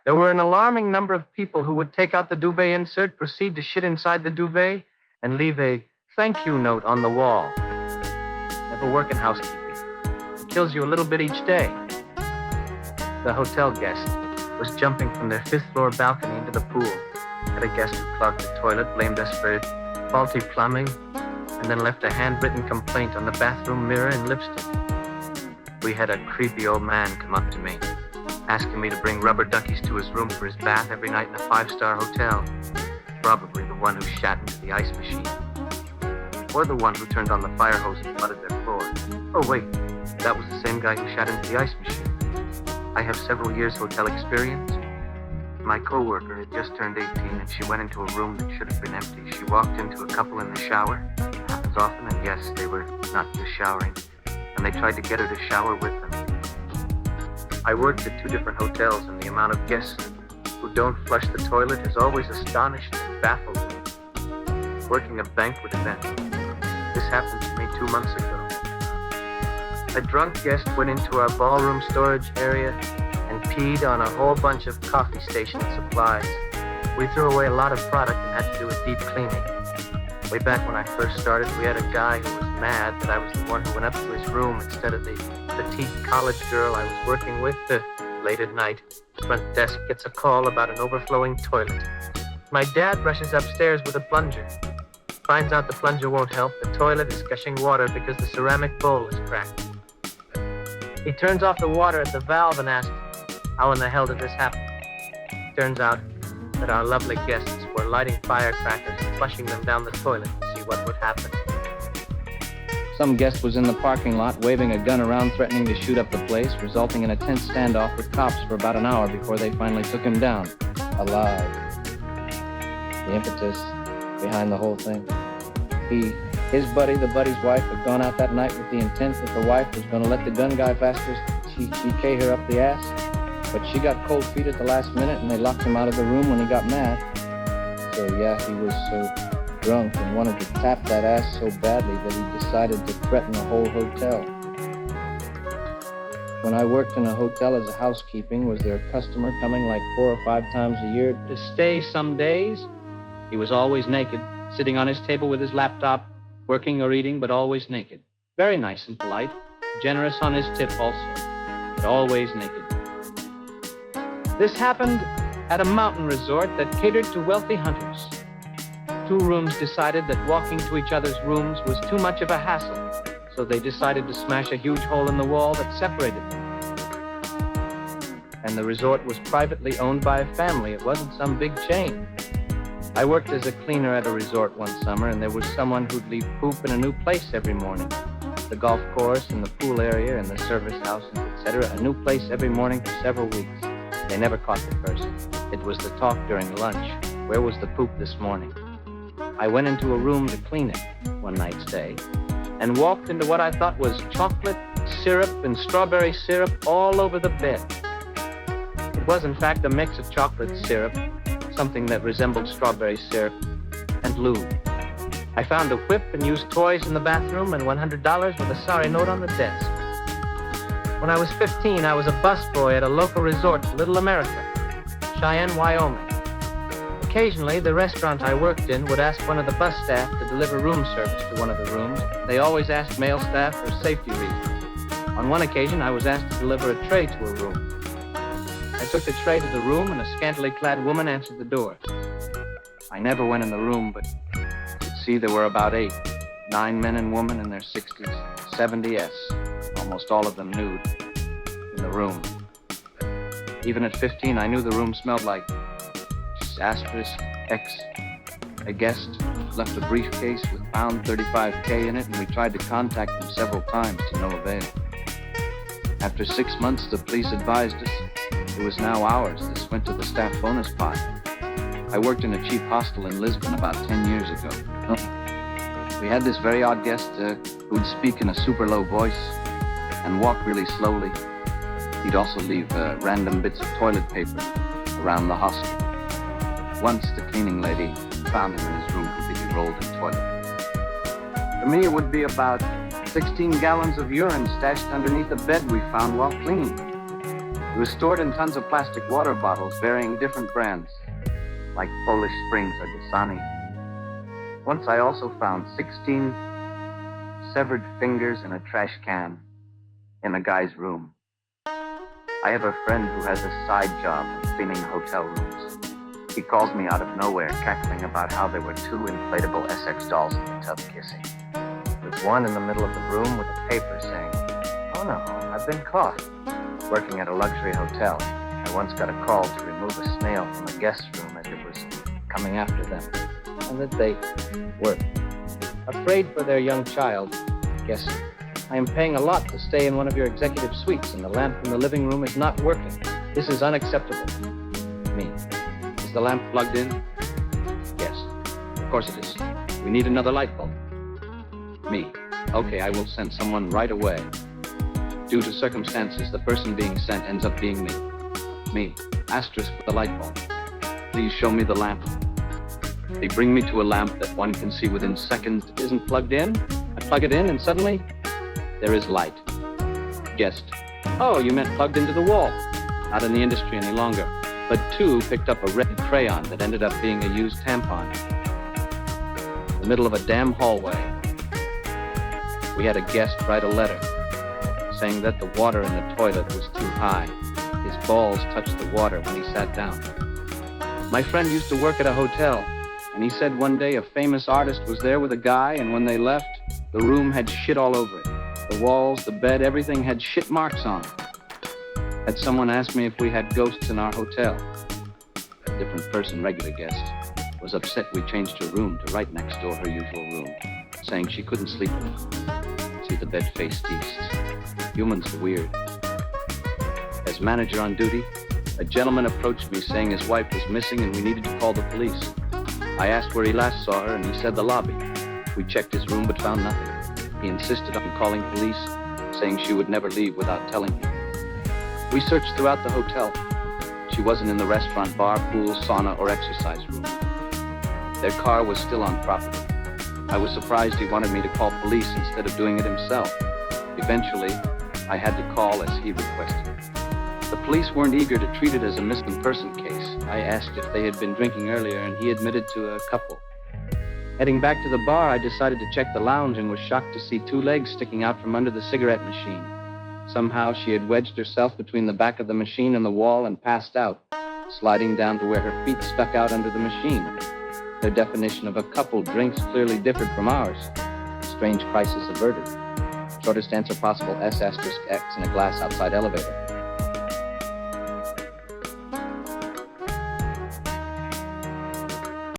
There were an alarming number of people who would take out the duvet insert, proceed to shit inside the duvet, and leave a thank you note on the wall. Never work in housekeeping. It kills you a little bit each day. The hotel guest was jumping from their 5th floor balcony into the pool. Had a guest who clogged the toilet, blamed us for faulty plumbing, and then left a handwritten complaint on the bathroom mirror in lipstick. We had a creepy old man come up to me, asking me to bring rubber duckies to his room for his bath every night in a 5-star hotel. Probably the one who shat into the ice machine. Or the one who turned on the fire hose and flooded their floor. Oh, wait, that was the same guy who shat into the ice machine. I have several years hotel experience. My coworker had just turned 18 and she went into a room that should have been empty. She walked into a couple in the shower. It happens often, and yes, they were not just showering. And they tried to get her to shower with them. I worked at 2 different hotels, and the amount of guests who don't flush the toilet has always astonished and baffled me. Working a banquet event. This happened to me 2 months ago. A drunk guest went into our ballroom storage area and peed on a whole bunch of coffee station supplies. We threw away a lot of product and had to do a deep cleaning. Way back when I first started, we had a guy who was mad that I was the one who went up to his room instead of the petite college girl I was working with. Late at night, front desk gets a call about an overflowing toilet. My dad rushes upstairs with a plunger. Finds out the plunger won't help. The toilet is gushing water because the ceramic bowl is cracked. He turns off the water at the valve and asks, how in the hell did this happen? Turns out that our lovely guests were lighting firecrackers and flushing them down the toilet to see what would happen. Some guest was in the parking lot waving a gun around, threatening to shoot up the place, resulting in a tense standoff with cops for about an hour before they finally took him down, alive. The impetus behind the whole thing. His buddy, the buddy's wife, had gone out that night with the intent that the wife was going to let the gun guy faster TK her up the ass. But she got cold feet at the last minute, and they locked him out of the room when he got mad. So yeah, he was so drunk and wanted to tap that ass so badly that he decided to threaten the whole hotel. When I worked in a hotel as a housekeeping, was there a customer coming like 4 or 5 times a year to stay some days? He was always naked, sitting on his table with his laptop, working or eating, but always naked. Very nice and polite, generous on his tip also, but always naked. This happened at a mountain resort that catered to wealthy hunters. 2 rooms decided that walking to each other's rooms was too much of a hassle, so they decided to smash a huge hole in the wall that separated them. And the resort was privately owned by a family. It wasn't some big chain. I worked as a cleaner at a resort one summer, and there was someone who'd leave poop in a new place every morning. The golf course and the pool area and the service house, etc. A new place every morning for several weeks. They never caught the person. It was the talk during lunch. Where was the poop this morning? I went into a room to clean it one night stay and walked into what I thought was chocolate syrup and strawberry syrup all over the bed. It was, in fact, a mix of chocolate syrup, something that resembled strawberry syrup, and lube. I found a whip and used toys in the bathroom and $100 with a sorry note on the desk. When I was 15, I was a busboy at a local resort, Little America, Cheyenne, Wyoming. Occasionally, the restaurant I worked in would ask one of the bus staff to deliver room service to one of the rooms. They always asked male staff for safety reasons. On one occasion, I was asked to deliver a tray to a room. I took the tray to the room, and a scantily clad woman answered the door. I never went in the room, but you could see there were about 8, 9 men and women in their 60s, 70s, almost all of them nude, in the room. Even at 15, I knew the room smelled like *X. A guest left a briefcase with found $35K in it, and we tried to contact them several times to no avail. After 6 months, the police advised us it was now ours. This went to the staff bonus pot. I worked in a cheap hostel in Lisbon about 10 years ago. We had this very odd guest who'd speak in a super low voice and walk really slowly. He'd also leave random bits of toilet paper around the hostel. Once the cleaning lady found him in his room completely rolled in toilet. For me, it would be about 16 gallons of urine stashed underneath the bed we found while cleaning. It was stored in tons of plastic water bottles bearing different brands, like Polish Springs or Dasani. Once I also found 16 severed fingers in a trash can in a guy's room. I have a friend who has a side job of cleaning hotel rooms. He calls me out of nowhere, cackling about how there were 2 inflatable SX dolls in the tub kissing. There's one in the middle of the room with a paper saying, "Oh no, I've been caught." Working at a luxury hotel, I once got a call to remove a snail from a guest room as it was coming after them, and that they were afraid for their young child. Guess I am paying a lot to stay in one of your executive suites, and the lamp in the living room is not working. This is unacceptable. Me. Is the lamp plugged in? Yes. Of course it is. We need another light bulb. Me. Okay, I will send someone right away. Due to circumstances, the person being sent ends up being me. Me. Asterisk for the light bulb. Please show me the lamp. They bring me to a lamp that one can see within seconds it isn't plugged in. I plug it in and suddenly, there is light. Guessed. Oh, you meant plugged into the wall. Not in the industry any longer. But 2 picked up a red crayon that ended up being a used tampon. In the middle of a damn hallway. We had a guest write a letter saying that the water in the toilet was too high. His balls touched the water when he sat down. My friend used to work at a hotel, and he said one day a famous artist was there with a guy, and when they left, the room had shit all over it. The walls, the bed, everything had shit marks on it. Had someone asked me if we had ghosts in our hotel. A different person, regular guest, was upset we changed her room to right next door her usual room, saying she couldn't sleep in it. See, the bed faced east. Humans are weird. As manager on duty, a gentleman approached me saying his wife was missing and we needed to call the police. I asked where he last saw her and he said the lobby. We checked his room but found nothing. He insisted on calling police, saying she would never leave without telling him. We searched throughout the hotel. She wasn't in the restaurant, bar, pool, sauna, or exercise room. Their car was still on property. I was surprised he wanted me to call police instead of doing it himself. Eventually, I had to call as he requested. The police weren't eager to treat it as a missing person case. I asked if they had been drinking earlier, and he admitted to a couple. Heading back to the bar, I decided to check the lounge and was shocked to see 2 legs sticking out from under the cigarette machine. Somehow she had wedged herself between the back of the machine and the wall and passed out, sliding down to where her feet stuck out under the machine. Their definition of a couple drinks clearly differed from ours. Strange crisis averted. Shortest answer possible, S*X in a glass outside elevator.